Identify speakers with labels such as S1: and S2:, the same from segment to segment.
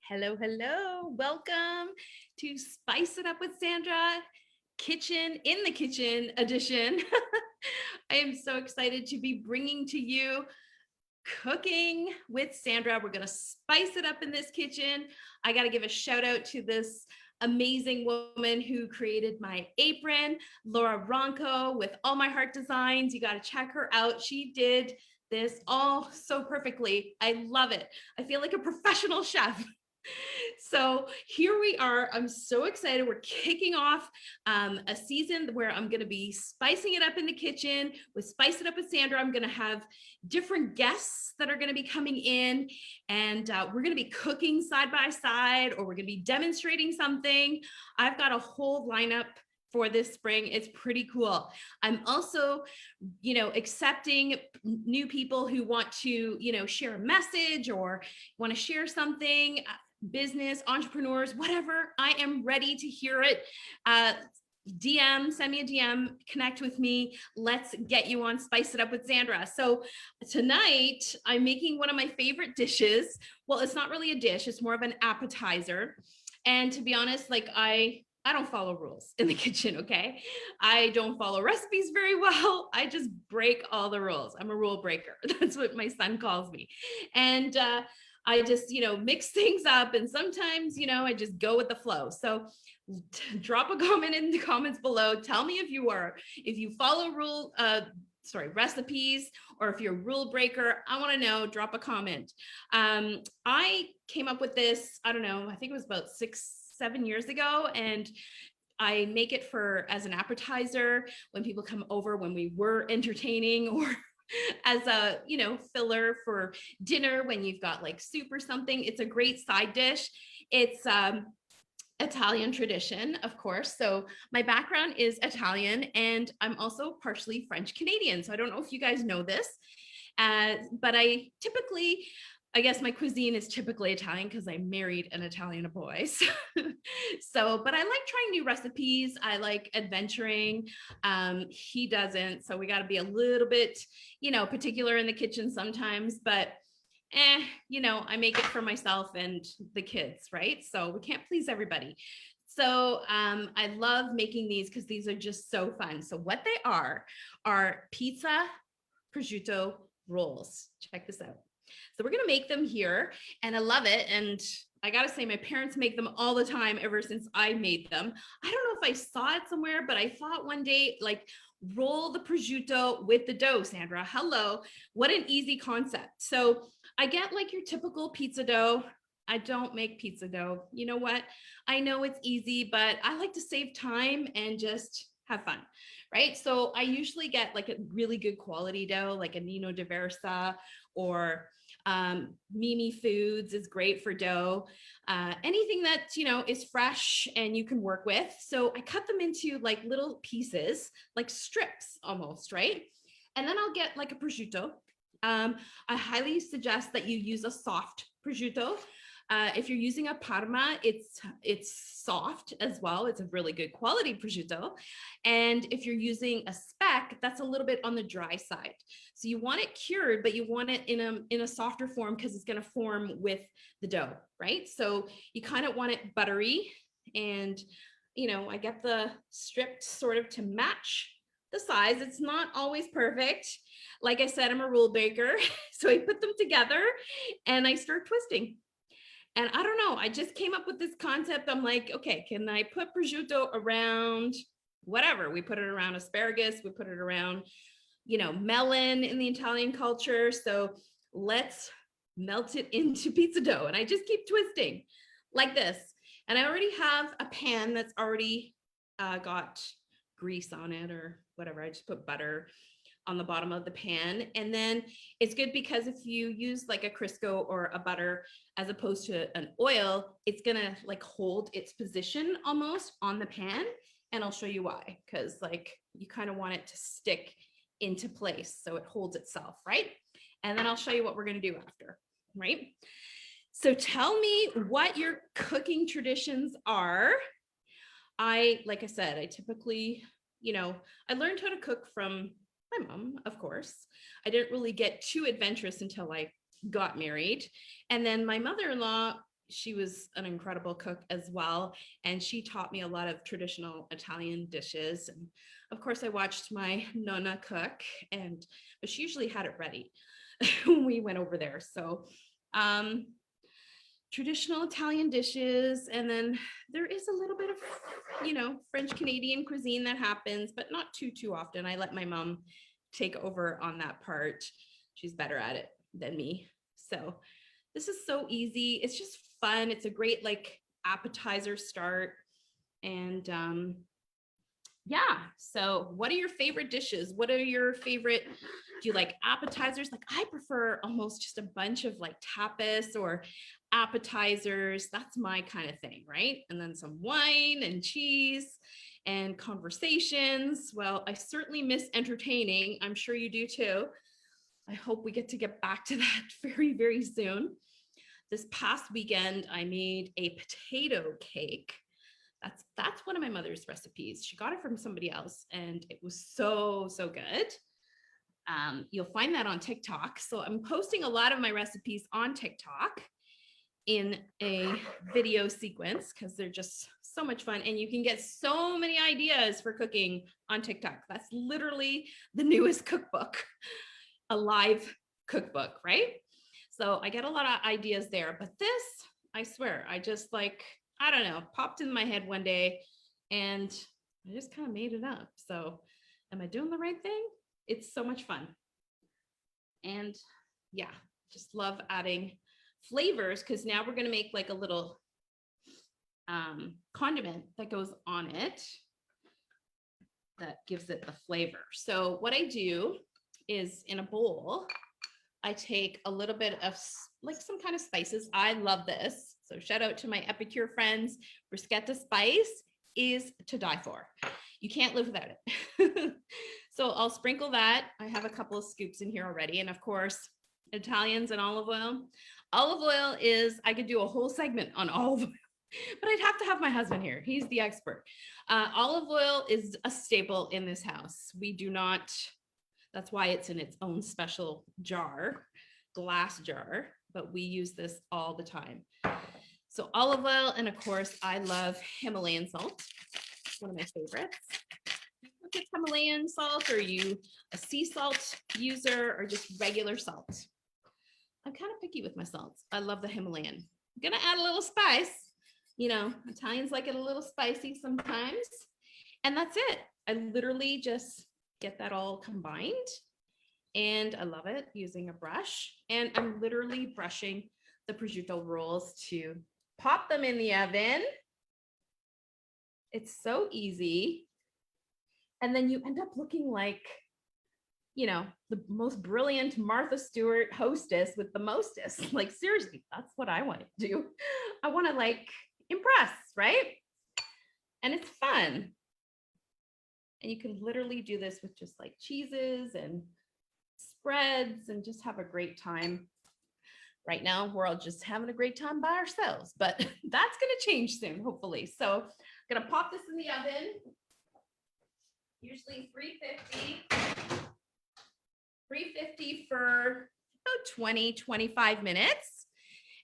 S1: Hello, hello. Welcome to Spice It Up with Sandra, Kitchen in the Kitchen edition. I am so excited to be bringing to you Cooking with Sandra. We're going to spice it up in this kitchen. I got to give a shout out to this amazing woman who created my apron, Laura Ronco with All My Heart Designs. You got to check her out. She did this all so perfectly. I love it. I feel like a professional chef. So here we are. I'm so excited. We're kicking off a season where I'm going to be spicing it up in the kitchen with Spice It Up with Sandra. I'm going to have different guests that are going to be coming in, and we're going to be cooking side by side, or we're going to be demonstrating something. I've got a whole lineup for this spring. It's pretty cool. I'm also, accepting new people who want to, share a message or want to share something, business, entrepreneurs, whatever. I am ready to hear it. Send me a DM, connect with me. Let's get you on Spice It Up with Sandra. So tonight I'm making one of my favorite dishes. Well, it's not really a dish, it's more of an appetizer. And to be honest, I don't follow rules in the kitchen, okay? I don't follow recipes very well. I just break all the rules. I'm a rule breaker. That's what my son calls me. And I just, mix things up. And sometimes, I just go with the flow. So drop a comment in the comments below. Tell me if you follow recipes, or if you're a rule breaker. I want to know. Drop a comment. I came up with this, I don't know, I think it was about 6-7 years ago, and I make it as an appetizer when people come over, when we were entertaining, or as a filler for dinner when you've got like soup or something. It's a great side dish. It's Italian tradition, of course. So my background is Italian, and I'm also partially French Canadian. So I don't know if you guys know this, but I guess my cuisine is typically Italian because I married an Italian boy. But I like trying new recipes. I like adventuring. He doesn't. So we got to be a little bit, particular in the kitchen sometimes, but I make it for myself and the kids, right? So we can't please everybody. So I love making these because these are just so fun. So what they are pizza prosciutto rolls. Check this out. So we're going to make them here, and I love it. And I got to say, my parents make them all the time ever since I made them. I don't know if I saw it somewhere, but I thought one day, roll the prosciutto with the dough, Sandra. Hello. What an easy concept. So I get your typical pizza dough. I don't make pizza dough. You know what? I know it's easy, but I like to save time and just have fun, right? So I usually get a really good quality dough, like a Nino de Versa, or Mimi Foods is great for dough. Anything that, is fresh and you can work with. So I cut them into little pieces, like strips almost, right? And then I'll get a prosciutto. I highly suggest that you use a soft prosciutto. If you're using a Parma, it's soft as well. It's a really good quality prosciutto. And if you're using a speck, that's a little bit on the dry side. So you want it cured, but you want it in a softer form because it's going to form with the dough, right? So you kind of want it buttery, and I get the stripped sort of to match the size. It's not always perfect. Like I said, I'm a rule breaker, so I put them together and I start twisting. And I don't know, I just came up with this concept. I'm like, okay, can I put prosciutto around whatever? We put it around asparagus, we put it around, melon in the Italian culture. So let's melt it into pizza dough. And I just keep twisting like this. And I already have a pan that's already got grease on it or whatever. I just put butter on the bottom of the pan. And then it's good because if you use a Crisco or a butter as opposed to an oil, it's gonna hold its position almost on the pan. And I'll show you why, because you kind of want it to stick into place so it holds itself, right? And then I'll show you what we're gonna do after, right? So tell me what your cooking traditions are. Like I said, I typically, I learned how to cook from my mom, of course. I didn't really get too adventurous until I got married. And then my mother-in-law she was an incredible cook as well. And she taught me a lot of traditional Italian dishes. And of course, I watched my nonna cook, but she usually had it ready when we went over there. So traditional Italian dishes. And then there is a little bit of, French Canadian cuisine that happens, but not too often. I let my mom take over on that part. She's better at it than me. So this is so easy. It's just fun. It's a great like appetizer start. And yeah, so what are your favorite dishes? What are your favorite, do you like appetizers? Like I prefer almost just a bunch of like tapas or appetizers. That's my kind of thing, right? And then some wine and cheese and conversations. Well, I certainly miss entertaining. I'm sure you do too. I hope we get back to that very, very soon. This past weekend, I made a potato cake. That's one of my mother's recipes. She got it from somebody else and it was so good. You'll find that on TikTok. So I'm posting a lot of my recipes on TikTok in a video sequence because they're just so much fun. And you can get so many ideas for cooking on TikTok. That's literally the newest cookbook, a live cookbook, right? So I get a lot of ideas there, but this, I swear, I just like, I don't know, popped in my head one day and I just kind of made it up. So am I doing the right thing? It's so much fun. And yeah, just love adding flavors because now we're going to make like a little condiment that goes on it that gives it the flavor. So what I do is in a bowl, I take a little bit of like some kind of spices. I love this. So shout out to my Epicure friends. Bruschetta spice is to die for. You can't live without it. So I'll sprinkle that. I have a couple of scoops in here already. And of course, Italians and olive oil. Olive oil is, I could do a whole segment on olive oil, but I'd have to have my husband here. He's the expert. Olive oil is a staple in this house. We do not, that's why it's in its own special jar, glass jar, but we use this all the time. So olive oil, and of course, I love Himalayan salt. It's one of my favorites. If it's Himalayan salt, or you a sea salt user, or just regular salt. I'm kind of picky with my salts. I love the Himalayan. I'm gonna add a little spice. You know, Italians like it a little spicy sometimes. And that's it. I literally just get that all combined. And I love it using a brush. And I'm literally brushing the prosciutto rolls to pop them in the oven. It's so easy. And then you end up looking like, you know, the most brilliant Martha Stewart hostess with the mostest. Like, seriously, that's what I want to do. I want to like impress, right? And it's fun. And you can literally do this with just like cheeses and spreads and just have a great time. Right now, we're all just having a great time by ourselves, but that's going to change soon, hopefully. So I'm going to pop this in the oven, usually 350 for about 20, 25 minutes.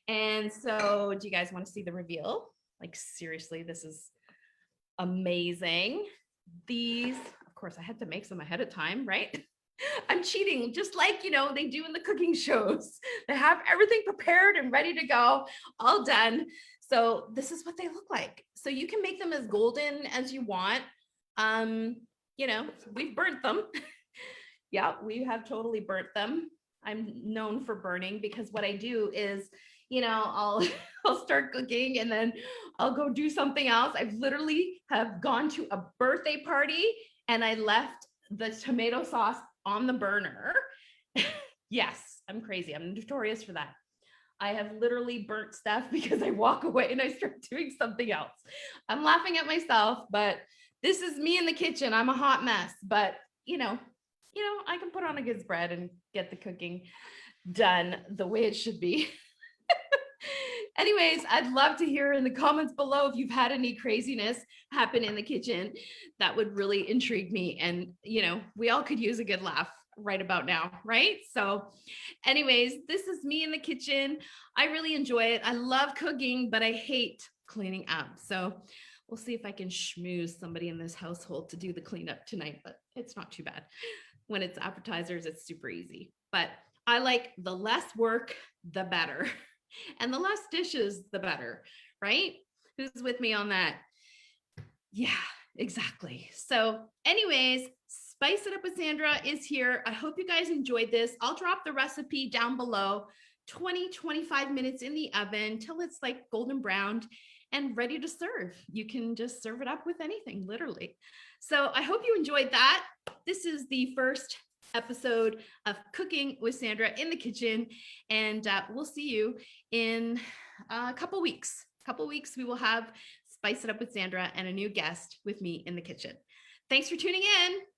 S1: And so do you guys want to see the reveal? Like, seriously, this is amazing. These, of course, I had to make some ahead of time, right? I'm cheating, just like, you know, they do in the cooking shows. They have everything prepared and ready to go, all done. So this is what they look like. So you can make them as golden as you want. You know, we've burnt them. Yeah, we have totally burnt them. I'm known for burning because what I do is, you know, I'll start cooking and then I'll go do something else. I've literally have gone to a birthday party and I left the tomato sauce on the burner. Yes, I'm crazy. I'm notorious for that. I have literally burnt stuff because I walk away and I start doing something else. I'm laughing at myself, but this is me in the kitchen. I'm a hot mess, but you know, I can put on a good spread and get the cooking done the way it should be. Anyways, I'd love to hear in the comments below if you've had any craziness happen in the kitchen. That would really intrigue me. And, you know, we all could use a good laugh. right about now, right? So anyways, this is me in the kitchen. I really enjoy it. I love cooking, but I hate cleaning up. So we'll see if I can schmooze somebody in this household to do the cleanup tonight, but it's not too bad. When it's appetizers, it's super easy. But I like the less work, the better. And the less dishes, the better, right? Who's with me on that? Yeah, exactly. So, anyways, Spice It Up with Sandra is here. I hope you guys enjoyed this. I'll drop the recipe down below. 20-25 minutes in the oven till it's like golden browned and ready to serve. You can just serve it up with anything, literally. So, I hope you enjoyed that. This is the first episode of Cooking with Sandra in the kitchen, and we'll see you in a couple weeks. We will have Spice It Up with Sandra and a new guest with me in the kitchen. Thanks for tuning in.